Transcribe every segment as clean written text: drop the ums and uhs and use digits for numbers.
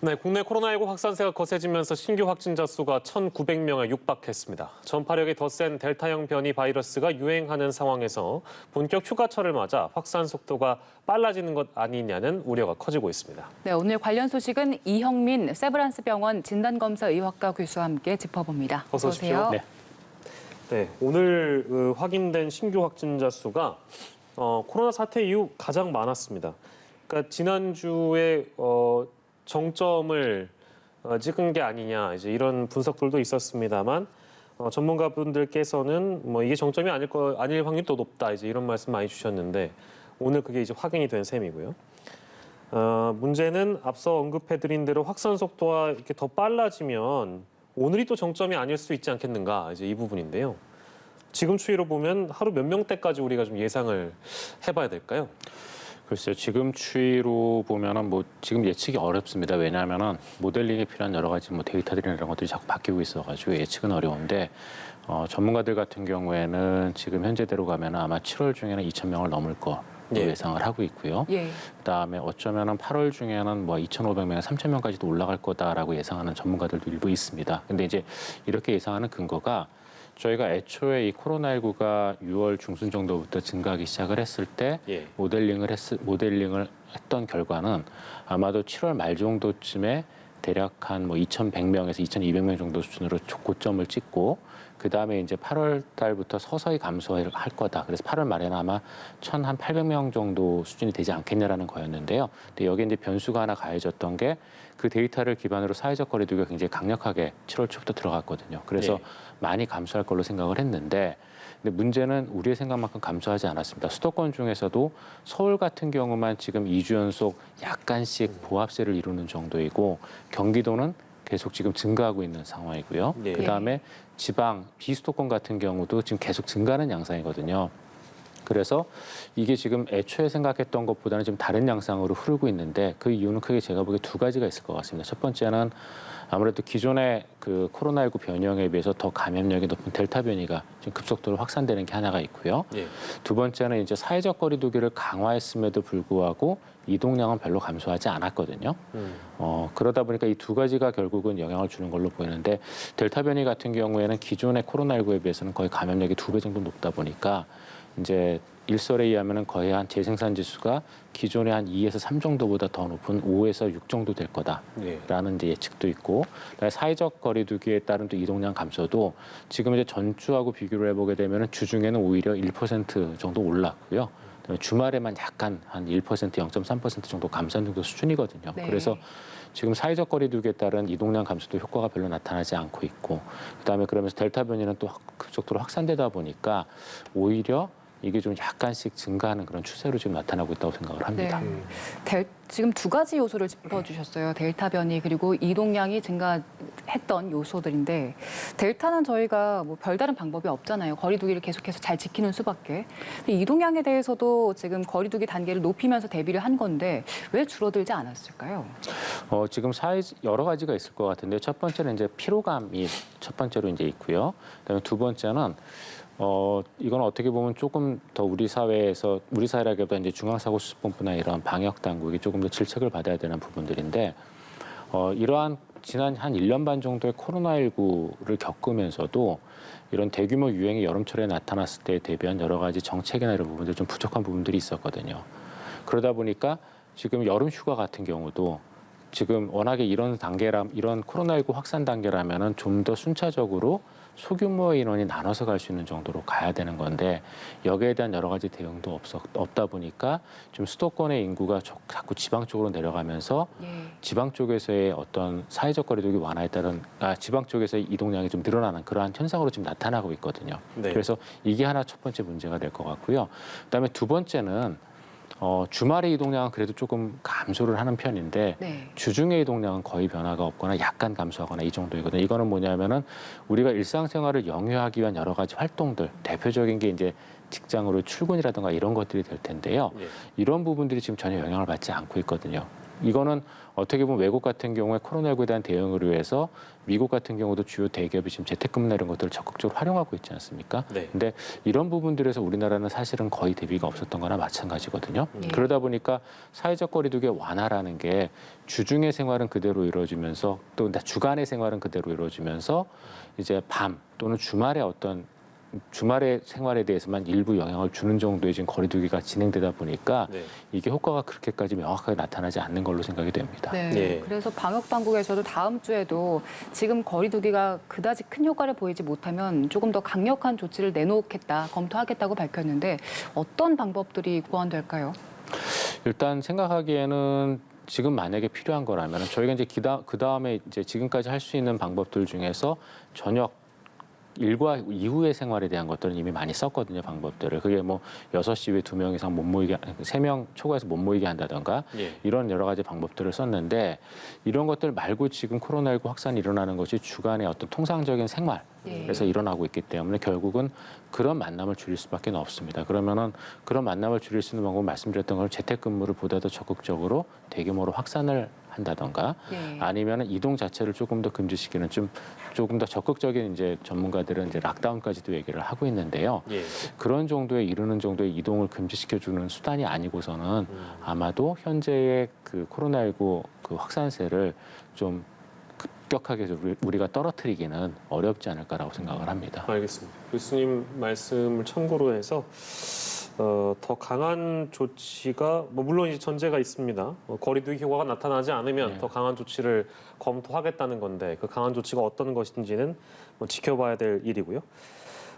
네, 국내 코로나19 확산세가 거세지면서 신규 확진자 수가 1,900명에 육박했습니다. 전파력이 더 센 델타형 변이 바이러스가 유행하는 상황에서 본격 휴가철을 맞아 확산 속도가 빨라지는 것 아니냐는 우려가 커지고 있습니다. 네, 오늘 관련 소식은 이형민 세브란스 병원 진단검사 의학과 교수와 함께 짚어봅니다. 어서 오십시오. 네, 오늘 확인된 신규 확진자 수가 코로나 사태 이후 가장 많았습니다. 그러니까 지난주에 정점을 찍은 게 아니냐 이제 이런 분석들도 있었습니다만 전문가분들께서는 뭐 이게 정점이 아닐 확률이 더 높다 이제 이런 말씀 많이 주셨는데 오늘 그게 이제 확인이 된 셈이고요. 문제는 앞서 언급해드린 대로 확산 속도가 이렇게 더 빨라지면 오늘이 또 정점이 아닐 수 있지 않겠는가 이제 이 부분인데요. 지금 추이로 보면 하루 몇 명대까지 우리가 좀 예상을 해봐야 될까요? 글쎄요, 지금 추이로 보면은 지금 예측이 어렵습니다. 왜냐하면은 모델링에 필요한 여러 가지 데이터들이나 이런 것들이 자꾸 바뀌고 있어가지고 예측은 어려운데 전문가들 같은 경우에는 지금 현재대로 가면은 아마 7월 중에는 2,000명을 넘을 거. 예상을 하고 있고요. 그다음에 어쩌면은 8월 중에는 2,500명, 3,000명까지도 올라갈 거다라고 예상하는 전문가들도 일부 있습니다. 근데 이제 이렇게 예상하는 근거가 저희가 애초에 이 코로나19가 6월 중순 정도부터 증가하기 시작을 했을 때 모델링을 했던 결과는 아마도 7월 말 정도쯤에 대략 한 2,100명에서 2,200명 정도 수준으로 고점을 찍고 그다음에 이제 8월 달부터 서서히 감소할 거다. 그래서 8월 말에는 아마 1,800명 정도 수준이 되지 않겠냐라는 거였는데요. 근데 여기에 이제 변수가 하나 가해졌던 게 그 데이터를 기반으로 사회적 거리두기가 굉장히 강력하게 7월 초부터 들어갔거든요. 그래서 많이 감소할 걸로 생각을 했는데 근데 문제는 우리의 생각만큼 감소하지 않았습니다. 수도권 중에서도 서울 같은 경우만 지금 2주 연속 약간씩 보합세를 이루는 정도이고 경기도는 계속 지금 증가하고 있는 상황이고요. 그다음에 지방, 비수도권 같은 경우도 지금 계속 증가하는 양상이거든요. 그래서 이게 지금 애초에 생각했던 것보다는 좀 다른 양상으로 흐르고 있는데 그 이유는 크게 제가 보기에 두 가지가 있을 것 같습니다. 첫 번째는 아무래도 기존의 그 코로나19 변형에 비해서 더 감염력이 높은 델타 변이가 지금 급속도로 확산되는 게 하나가 있고요. 두 번째는 이제 사회적 거리두기를 강화했음에도 불구하고 이동량은 별로 감소하지 않았거든요. 그러다 보니까 이 두 가지가 결국은 영향을 주는 걸로 보이는데 델타 변이 같은 경우에는 기존의 코로나19에 비해서는 거의 감염력이 2배 정도 높다 보니까 이제 일설에 의하면은 거의 한 재생산 지수가 기존의 한 2에서 3 정도보다 더 높은 5에서 6 정도 될 거다라는 이제 예측도 있고, 그다음에 사회적 거리두기에 따른 또 이동량 감소도 지금 이제 전주하고 비교를 해보게 되면은 주중에는 오히려 1% 정도 올랐고요. 그다음에 주말에만 약간 한 1%, 0.3% 정도 감소한 정도 수준이거든요. 그래서 지금 사회적 거리두기에 따른 이동량 감소도 효과가 별로 나타나지 않고 있고, 그다음에 그러면서 델타 변이는 또 급속도로 확산되다 보니까 오히려 이게 좀 약간씩 증가하는 그런 추세로 지금 나타나고 있다고 생각을 합니다. 지금 두 가지 요소를 짚어주셨어요. 델타 변이 그리고 이동량이 증가했던 요소들인데 델타는 저희가 별다른 방법이 없잖아요. 거리두기를 계속해서 잘 지키는 수밖에. 근데 이동량에 대해서도 지금 거리두기 단계를 높이면서 대비를 한 건데 왜 줄어들지 않았을까요? 지금 여러 가지가 있을 것 같은데 첫 번째는 이제 피로감이 첫 번째로 이제 있고요. 그다음에 두 번째는 이건 어떻게 보면 조금 더 우리 사회라기보다 이제 중앙사고수습본부나 이런 방역 당국이 조금 더 질책을 받아야 되는 부분들인데 이러한 지난 한 1년 반 정도의 코로나19를 겪으면서도 이런 대규모 유행이 여름철에 나타났을 때에 대비한 여러 가지 정책이나 이런 부분들 좀 부족한 부분들이 있었거든요. 그러다 보니까 지금 여름 휴가 같은 경우도 지금 워낙에 이런 코로나19 확산 단계라면은 좀 더 순차적으로 소규모의 인원이 나눠서 갈 수 있는 정도로 가야 되는 건데 여기에 대한 여러 가지 대응도 없다 보니까 좀 수도권의 인구가 자꾸 지방 쪽으로 내려가면서 지방 쪽에서의 어떤 사회적 거리두기 완화에 따른 지방 쪽에서의 이동량이 좀 늘어나는 그러한 현상으로 지금 나타나고 있거든요. 그래서 이게 하나 첫 번째 문제가 될 것 같고요. 그다음에 두 번째는 주말의 이동량은 그래도 조금 감소를 하는 편인데 주중의 이동량은 거의 변화가 없거나 약간 감소하거나 이 정도이거든요. 이거는 뭐냐면은 우리가 일상생활을 영위하기 위한 여러 가지 활동들, 대표적인 게 이제 직장으로 출근이라든가 이런 것들이 될 텐데요. 이런 부분들이 지금 전혀 영향을 받지 않고 있거든요. 이거는 어떻게 보면 외국 같은 경우에 코로나19에 대한 대응을 위해서 미국 같은 경우도 주요 대기업이 지금 재택근무나 이런 것들을 적극적으로 활용하고 있지 않습니까? 네. 근데 이런 부분들에서 우리나라는 사실은 거의 대비가 없었던 거나 마찬가지거든요. 예. 그러다 보니까 사회적 거리두기 완화라는 게 주중의 생활은 그대로 이루어지면서 또 주간의 생활은 그대로 이루어지면서 이제 밤 또는 주말의 생활에 대해서만 일부 영향을 주는 정도의 지금 거리두기가 진행되다 보니까 네. 이게 효과가 그렇게까지 명확하게 나타나지 않는 걸로 생각이 됩니다. 네. 예. 그래서 방역 당국에서도 다음 주에도 지금 거리두기가 그다지 큰 효과를 보이지 못하면 조금 더 강력한 조치를 내놓겠다, 검토하겠다고 밝혔는데 어떤 방법들이 고안될까요? 일단 생각하기에는 지금 만약에 필요한 거라면 저희가 이제 그 다음에 이제 지금까지 할 수 있는 방법들 중에서 저녁 일과 이후의 생활에 대한 것들은 이미 많이 썼거든요, 방법들을. 그게 뭐 6시 이후에 2명 이상 못 모이게, 3명 초과해서 못 모이게 한다던가 예. 이런 여러 가지 방법들을 썼는데 이런 것들 말고 지금 코로나19 확산이 일어나는 것이 주간의 어떤 통상적인 생활에서 일어나고 있기 때문에 결국은 그런 만남을 줄일 수밖에 없습니다. 그러면은 그런 만남을 줄일 수 있는 방법은 말씀드렸던 걸 재택근무를 보다 더 적극적으로 대규모로 확산을 한다던가 아니면 이동 자체를 조금 더 금지시키는 조금 더 적극적인 이제 전문가들은 이제 락다운까지도 얘기를 하고 있는데요. 예. 그런 정도에 이르는 정도의 이동을 금지시켜주는 수단이 아니고서는 아마도 현재의 그 코로나19 그 확산세를 좀 급격하게 우리가 떨어뜨리기는 어렵지 않을까라고 생각을 합니다. 알겠습니다. 교수님 말씀을 참고로 해서 더 강한 조치가 물론 이제 전제가 있습니다. 거리두기 효과가 나타나지 않으면 더 강한 조치를 검토하겠다는 건데 그 강한 조치가 어떤 것인지는 지켜봐야 될 일이고요.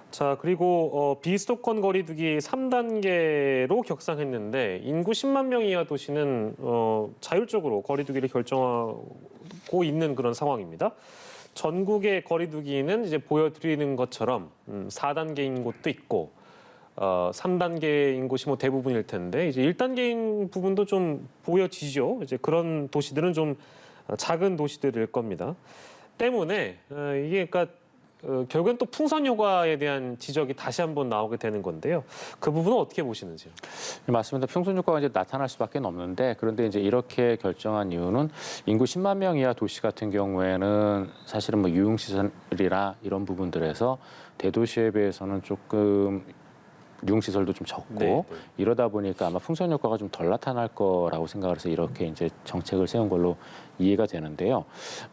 자, 그리고 비수도권 거리두기 3단계로 격상했는데 인구 10만 명 이하 도시는 자율적으로 거리두기를 결정하고 있는 그런 상황입니다. 전국의 거리두기는 이제 보여드리는 것처럼 4단계인 곳도 있고 3단계인 곳이 뭐 대부분일 텐데 이제 1단계인 부분도 좀 보여지죠. 이제 그런 도시들은 좀 작은 도시들일 겁니다. 때문에 이게 그러니까 결국엔 또 풍선 효과에 대한 지적이 다시 한번 나오게 되는 건데요. 그 부분은 어떻게 보시는지요? 맞습니다. 풍선 효과가 이제 나타날 수밖에 없는데 그런데 이제 이렇게 결정한 이유는 인구 10만 명 이하 도시 같은 경우에는 사실은 뭐 유흥시설이나 이런 부분들에서 대도시에 비해서는 조금 유흥시설도 좀 적고 이러다 보니까 아마 풍선 효과가 좀 덜 나타날 거라고 생각을 해서 이렇게 이제 정책을 세운 걸로 이해가 되는데요.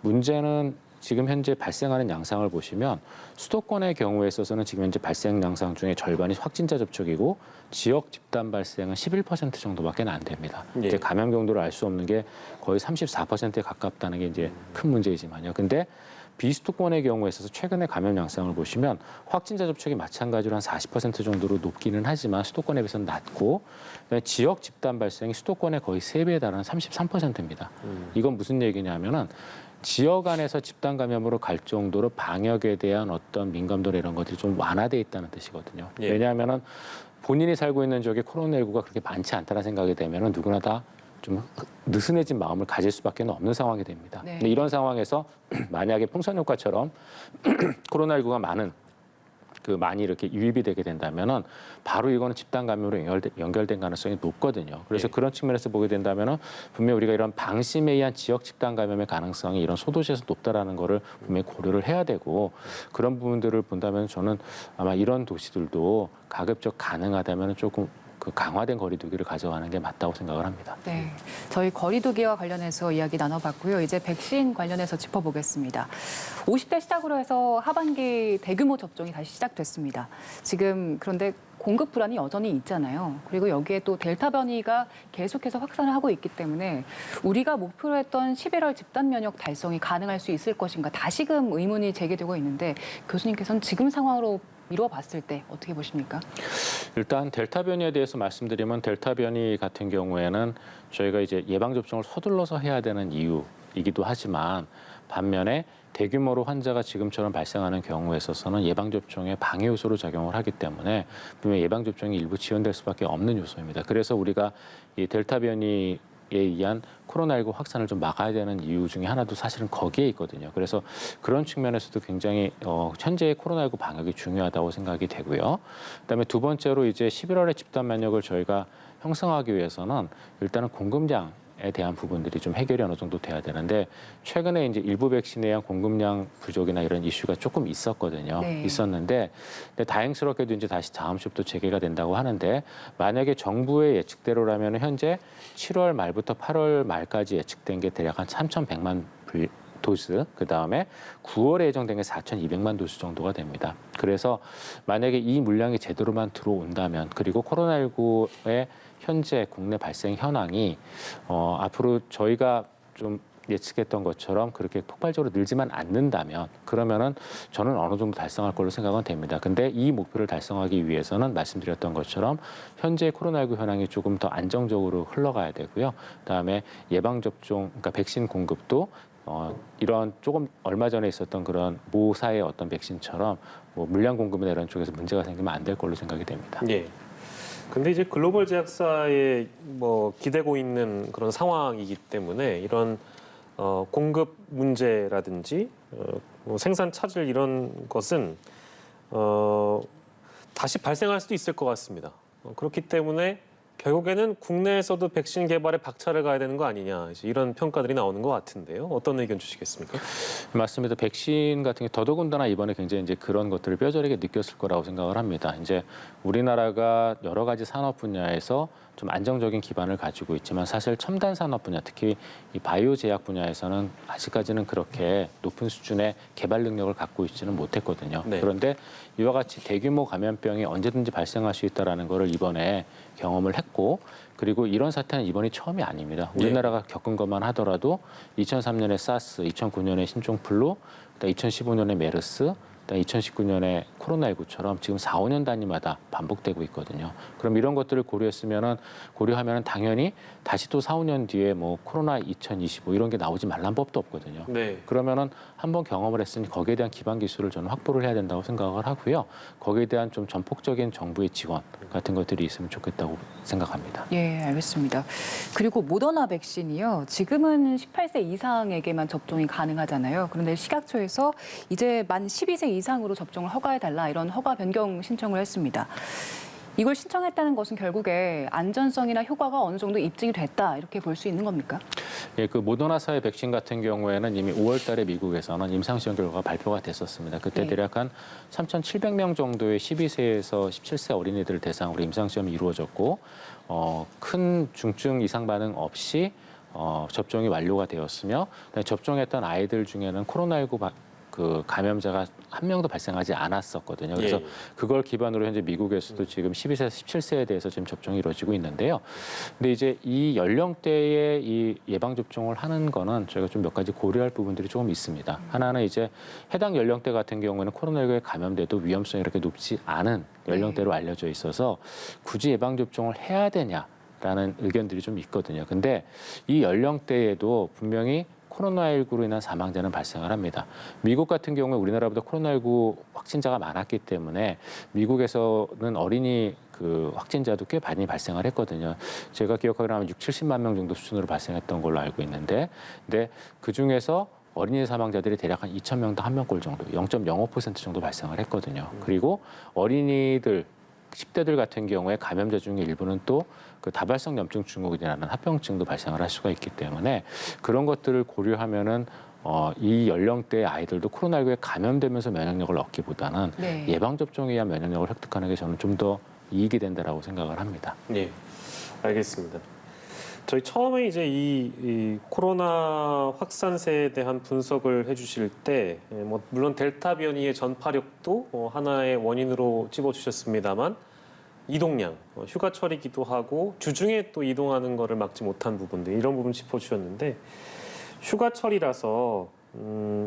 문제는 지금 현재 발생하는 양상을 보시면 수도권의 경우에 있어서는 지금 현재 발생 양상 중에 절반이 확진자 접촉이고 지역 집단 발생은 11% 정도밖에 안 됩니다. 이제 감염 경도를 알 수 없는 게 거의 34%에 가깝다는 게 이제 큰 문제이지만요. 근데 비수도권의 경우에 있어서 최근에 감염 양상을 보시면 확진자 접촉이 마찬가지로 한 40% 정도로 높기는 하지만 수도권에 비해서는 낮고 지역 집단 발생이 수도권의 거의 3배에 달하는 33%입니다. 이건 무슨 얘기냐면은 지역 안에서 집단 감염으로 갈 정도로 방역에 대한 어떤 민감도나 이런 것들이 좀 완화돼 있다는 뜻이거든요. 왜냐하면은 본인이 살고 있는 지역에 코로나19가 그렇게 많지 않다는 생각이 되면은 누구나 다 좀 느슨해진 마음을 가질 수밖에 없는 상황이 됩니다. 근데 이런 상황에서 만약에 풍선 효과처럼 코로나19가 많이 이렇게 유입이 되게 된다면은 바로 이거는 집단 감염으로 연결된 가능성이 높거든요. 그래서 그런 측면에서 보게 된다면은 분명히 우리가 이런 방심에 의한 지역 집단 감염의 가능성이 이런 소도시에서 높다라는 거를 분명히 고려를 해야 되고 그런 부분들을 본다면 저는 아마 이런 도시들도 가급적 가능하다면 조금 그 강화된 거리두기를 가져가는 게 맞다고 생각을 합니다. 네, 저희 거리두기와 관련해서 이야기 나눠봤고요. 이제 백신 관련해서 짚어보겠습니다. 50대 시작으로 해서 하반기 대규모 접종이 다시 시작됐습니다. 지금 그런데 공급 불안이 여전히 있잖아요. 그리고 여기에 또 델타 변이가 계속해서 확산을 하고 있기 때문에 우리가 목표로 했던 11월 집단 면역 달성이 가능할 수 있을 것인가 다시금 의문이 제기되고 있는데 교수님께서는 지금 상황으로 미뤄봤을 때 어떻게 보십니까? 일단 델타 변이에 대해서 말씀드리면 델타 변이 같은 경우에는 저희가 이제 예방 접종을 서둘러서 해야 되는 이유이기도 하지만 반면에 대규모로 환자가 지금처럼 발생하는 경우에 있어서는 예방 접종의 방해 요소로 작용을 하기 때문에 분명히 예방 접종이 일부 지연될 수밖에 없는 요소입니다. 그래서 우리가 이 델타 변이 에 의한 코로나19 확산을 좀 막아야 되는 이유 중에 하나도 사실은 거기에 있거든요. 그래서 그런 측면에서도 굉장히 현재의 코로나19 방역이 중요하다고 생각이 되고요. 그다음에 두 번째로 이제 11월에 집단 면역을 저희가 형성하기 위해서는 일단은 공급량 대한 부분들이 좀 해결이 어느 정도 돼야 되는데 최근에 이제 일부 백신에 대한 공급량 부족이나 이런 이슈가 조금 있었거든요. 네. 있었는데 근데 다행스럽게도 이제 다시 다음 주부터 재개가 된다고 하는데 만약에 정부의 예측대로라면 현재 7월 말부터 8월 말까지 예측된 게 대략 한 3,100만 도스, 그 다음에 9월에 예정된 게 4,200만 도스 정도가 됩니다. 그래서 만약에 이 물량이 제대로만 들어온다면 그리고 코로나19의 현재 국내 발생 현황이 앞으로 저희가 좀 예측했던 것처럼 그렇게 폭발적으로 늘지만 않는다면 그러면은 저는 어느 정도 달성할 걸로 생각은 됩니다. 근데 이 목표를 달성하기 위해서는 말씀드렸던 것처럼 현재 코로나19 현황이 조금 더 안정적으로 흘러가야 되고요. 그다음에 예방접종, 그러니까 백신 공급도 이런 조금 얼마 전에 있었던 그런 모사의 어떤 백신처럼 뭐 물량 공급이나 이런 쪽에서 문제가 생기면 안 될 걸로 생각이 됩니다. 예. 근데 이제 글로벌 제약사에 뭐 기대고 있는 그런 상황이기 때문에 이런 공급 문제라든지 뭐 생산 차질 이런 것은 다시 발생할 수도 있을 것 같습니다. 그렇기 때문에 결국에는 국내에서도 백신 개발에 박차를 가야 되는 거 아니냐 이런 평가들이 나오는 것 같은데요. 어떤 의견 주시겠습니까? 맞습니다. 백신 같은 게 더더군다나 이번에 굉장히 이제 그런 것들을 뼈저리게 느꼈을 거라고 생각을 합니다. 이제 우리나라가 여러 가지 산업 분야에서 좀 안정적인 기반을 가지고 있지만 사실 첨단 산업 분야, 특히 이 바이오 제약 분야에서는 아직까지는 그렇게 높은 수준의 개발 능력을 갖고 있지는 못했거든요. 네. 그런데 이와 같이 대규모 감염병이 언제든지 발생할 수 있다라는 것을 이번에 경험을 했고 그리고 이런 사태는 이번이 처음이 아닙니다. 우리나라가 겪은 것만 하더라도 2003년에 사스, 2009년에 신종플루, 2015년에 메르스, 2019년에 코로나19처럼 지금 4, 5년 단위마다 반복되고 있거든요. 그럼 이런 것들을 고려하면 당연히 다시 또 4, 5년 뒤에 뭐 코로나 2025 이런 게 나오지 말란 법도 없거든요. 네. 그러면은 한번 경험을 했으니 거기에 대한 기반 기술을 저는 확보를 해야 된다고 생각을 하고요. 거기에 대한 좀 전폭적인 정부의 지원 같은 것들이 있으면 좋겠다고 생각합니다. 예, 알겠습니다. 그리고 모더나 백신이요. 지금은 18세 이상에게만 접종이 가능하잖아요. 그런데 식약처에서 이제 만 12세 이상으로 접종을 허가해달라 이런 허가 변경 신청을 했습니다. 이걸 신청했다는 것은 결국에 안전성이나 효과가 어느 정도 입증이 됐다 이렇게 볼 수 있는 겁니까? 예, 그 모더나사의 백신 같은 경우에는 이미 5월 달에 미국에서는 임상시험 결과가 발표가 됐었습니다. 그때 네. 대략 한 3,700명 정도의 12세에서 17세 어린이들 대상으로 임상시험이 이루어졌고 큰 중증 이상 반응 없이 접종이 완료가 되었으며 접종했던 아이들 중에는 코로나19 그 감염자가 한 명도 발생하지 않았었거든요. 그래서 예. 그걸 기반으로 현재 미국에서도 지금 12세에서 17세에 대해서 지금 접종이 이루어지고 있는데요. 근데 이제 이 연령대에 이 예방 접종을 하는 거는 저희가 좀 몇 가지 고려할 부분들이 조금 있습니다. 하나는 이제 해당 연령대 같은 경우에는 코로나19에 감염돼도 위험성이 이렇게 높지 않은 연령대로 알려져 있어서 굳이 예방 접종을 해야 되냐라는 의견들이 좀 있거든요. 근데 이 연령대에도 분명히 코로나19로 인한 사망자는 발생을 합니다. 미국 같은 경우에 우리나라보다 코로나19 확진자가 많았기 때문에 미국에서는 어린이 그 확진자도 꽤 많이 발생을 했거든요. 제가 기억하기로 하면 6, 70만 명 정도 수준으로 발생했던 걸로 알고 있는데 근데 그중에서 어린이 사망자들이 대략 한 2,000명당 1명꼴 정도, 0.05% 정도 발생을 했거든요. 그리고 어린이들 10대들 같은 경우에 감염자 중에 일부는 또 그 다발성 염증 증후군이라는 합병증도 발생을 할 수가 있기 때문에 그런 것들을 고려하면은 이 연령대의 아이들도 코로나19에 감염되면서 면역력을 얻기보다는 네. 예방접종에 의한 면역력을 획득하는 게 저는 좀 더 이익이 된다라고 생각을 합니다. 예, 알겠습니다. 저희 처음에 이제 이 코로나 확산세에 대한 분석을 해주실 때, 뭐 물론 델타 변이의 전파력도 하나의 원인으로 찝어주셨습니다만 이동량, 휴가철이기도 하고 주중에 또 이동하는 거를 막지 못한 부분들 이런 부분 짚어주셨는데 휴가철이라서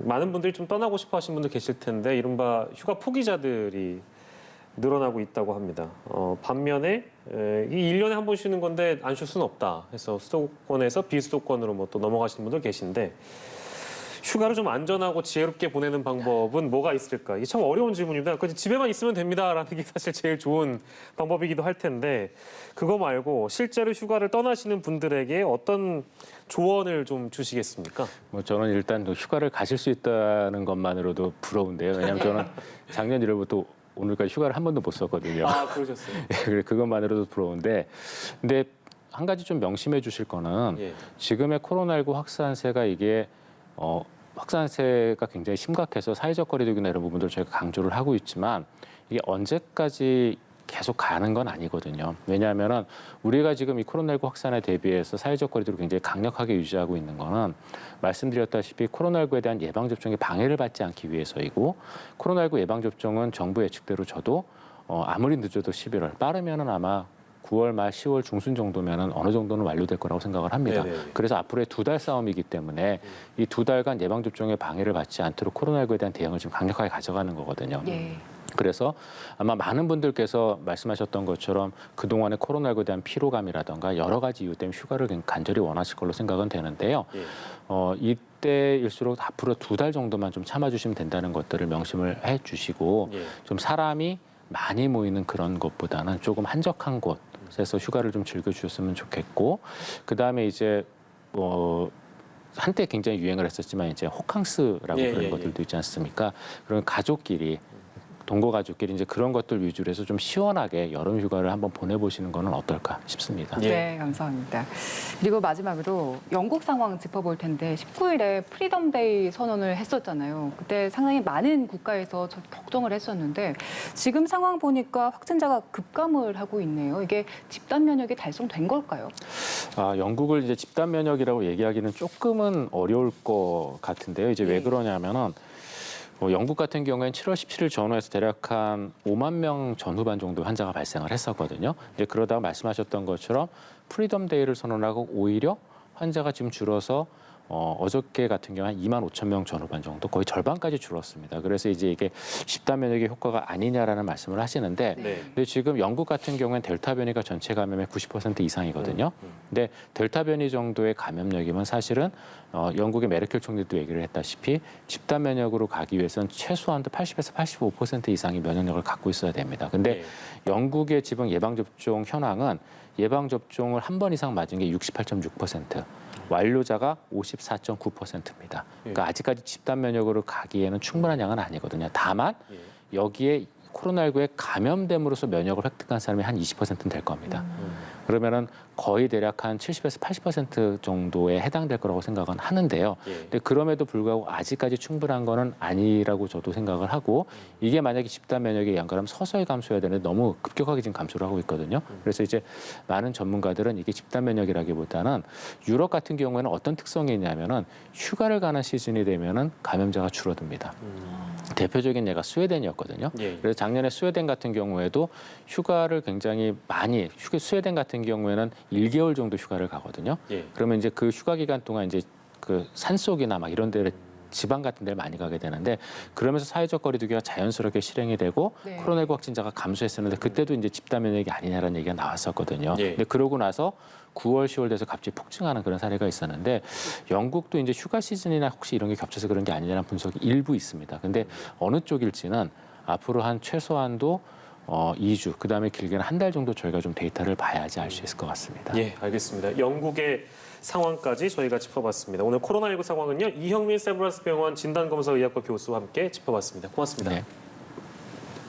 많은 분들이 좀 떠나고 싶어하시는 분들 계실 텐데 이른바 휴가 포기자들이 늘어나고 있다고 합니다. 반면에 이 1년에 한 번 쉬는 건데 안 쉴 수는 없다 해서 수도권에서 비수도권으로 뭐 또 넘어가시는 분들 계신데 휴가를 좀 안전하고 지혜롭게 보내는 방법은 뭐가 있을까? 이게 참 어려운 질문입니다. 그냥 집에만 있으면 됩니다라는 게 사실 제일 좋은 방법이기도 할 텐데 그거 말고 실제로 휴가를 떠나시는 분들에게 어떤 조언을 좀 주시겠습니까? 뭐 저는 일단 휴가를 가실 수 있다는 것만으로도 부러운데요. 왜냐하면 저는 작년 1월부터 오늘까지 휴가를 한 번도 못 썼거든요. 아, 그러셨어요. 그것만으로도 부러운데, 근데 한 가지 좀 명심해 주실 거는 예. 지금의 코로나19 확산세가 이게 확산세가 굉장히 심각해서 사회적 거리두기나 이런 부분들을 저희가 강조를 하고 있지만 이게 언제까지 계속 가는 건 아니거든요. 왜냐하면은 우리가 지금 이 코로나19 확산에 대비해서 사회적 거리두기를 굉장히 강력하게 유지하고 있는 거는 말씀드렸다시피 코로나19에 대한 예방접종에 방해를 받지 않기 위해서이고 코로나19 예방접종은 정부 예측대로 저도 아무리 늦어도 11월, 빠르면은 아마 9월 말 10월 중순 정도면은 어느 정도는 완료될 거라고 생각을 합니다. 네네. 그래서 앞으로의 2달 싸움이기 때문에 이 2달간 예방접종에 방해를 받지 않도록 코로나19에 대한 대응을 지금 강력하게 가져가는 거거든요. 예. 그래서 아마 많은 분들께서 말씀하셨던 것처럼 그동안의 코로나19에 대한 피로감이라던가 여러 가지 이유 때문에 휴가를 간절히 원하실 걸로 생각은 되는데요. 예. 이때일수록 앞으로 2달 정도만 좀 참아주시면 된다는 것들을 명심을 해주시고 예. 좀 사람이 많이 모이는 그런 것보다는 조금 한적한 곳에서 휴가를 좀 즐겨주셨으면 좋겠고 그다음에 이제 한때 굉장히 유행을 했었지만 이제 호캉스라고 예, 그런 예, 것들도 있지 않습니까? 그런 가족끼리 동거 가족끼리 이제 그런 것들 위주로 해서 좀 시원하게 여름 휴가를 한번 보내보시는 거는 어떨까 싶습니다. 예. 네, 감사합니다. 그리고 마지막으로 영국 상황 짚어볼 텐데 19일에 프리덤데이 선언을 했었잖아요. 그때 상당히 많은 국가에서 걱정을 했었는데 지금 상황 보니까 확진자가 급감을 하고 있네요. 이게 집단 면역이 달성된 걸까요? 영국을 이제 집단 면역이라고 얘기하기는 조금은 어려울 것 같은데요. 이제 왜 네. 그러냐면은 영국 같은 경우에는 7월 17일 전후에서 대략 한 5만 명 전후반 정도 환자가 발생을 했었거든요. 이제 그러다가 말씀하셨던 것처럼 프리덤 데이를 선언하고 오히려 환자가 지금 줄어서 어저께 같은 경우 한 2만 5천 명 전후반 정도 거의 절반까지 줄었습니다. 그래서 이제 이게 집단 면역의 효과가 아니냐라는 말씀을 하시는데 네. 근데 지금 영국 같은 경우에는 델타 변이가 전체 감염의 90% 이상이거든요. 근데 델타 변이 정도의 감염력이면 사실은 영국의 메르켈 총리도 얘기를 했다시피 집단 면역으로 가기 위해서는 최소한도 80에서 85% 이상의 면역력을 갖고 있어야 됩니다. 근데 네. 영국의 지금 예방접종 현황은 예방접종을 한 번 이상 맞은 게 68.6%. 완료자가 54.9%입니다. 그러니까 아직까지 집단 면역으로 가기에는 충분한 양은 아니거든요. 다만 예. 여기에 코로나19에 감염됨으로써 면역을 획득한 사람이 한 20%는 될 겁니다. 그러면은 거의 대략 한 70에서 80% 정도에 해당될 거라고 생각은 하는데요. 예. 근데 그럼에도 불구하고 아직까지 충분한 거는 아니라고 저도 생각을 하고 이게 만약에 집단 면역의 양가라면 서서히 감소해야 되는데 너무 급격하게 지금 감소를 하고 있거든요. 그래서 이제 많은 전문가들은 이게 집단 면역이라기보다는 유럽 같은 경우에는 어떤 특성이 있냐면은 휴가를 가는 시즌이 되면은 감염자가 줄어듭니다. 대표적인 예가 스웨덴이었거든요. 예. 그래서 작년에 스웨덴 같은 경우에도 휴가를 굉장히 많이 스웨덴 같은 경우에는 1개월 정도 휴가를 가거든요. 예. 그러면 이제 그 휴가 기간 동안 이제 그 산속이나 막 이런 데를 지방 같은 데를 많이 가게 되는데 그러면서 사회적 거리두기가 자연스럽게 실행이 되고 네. 코로나19 확진자가 감소했었는데 그때도 이제 집단 면역이 아니냐라는 얘기가 나왔었거든요. 예. 근데 그러고 나서 9월, 10월 돼서 갑자기 폭증하는 그런 사례가 있었는데 영국도 이제 휴가 시즌이나 혹시 이런 게 겹쳐서 그런 게 아니냐는 분석이 일부 있습니다. 근데 어느 쪽일지는 앞으로 한 최소한도 2주, 그다음에 길게는 한 달 정도 저희가 좀 데이터를 봐야지 알 수 있을 것 같습니다. 예, 알겠습니다. 영국의 상황까지 저희가 짚어봤습니다. 오늘 코로나19 상황은요. 이형민 세브란스 병원 진단검사의학과 교수와 함께 짚어봤습니다. 고맙습니다. 네.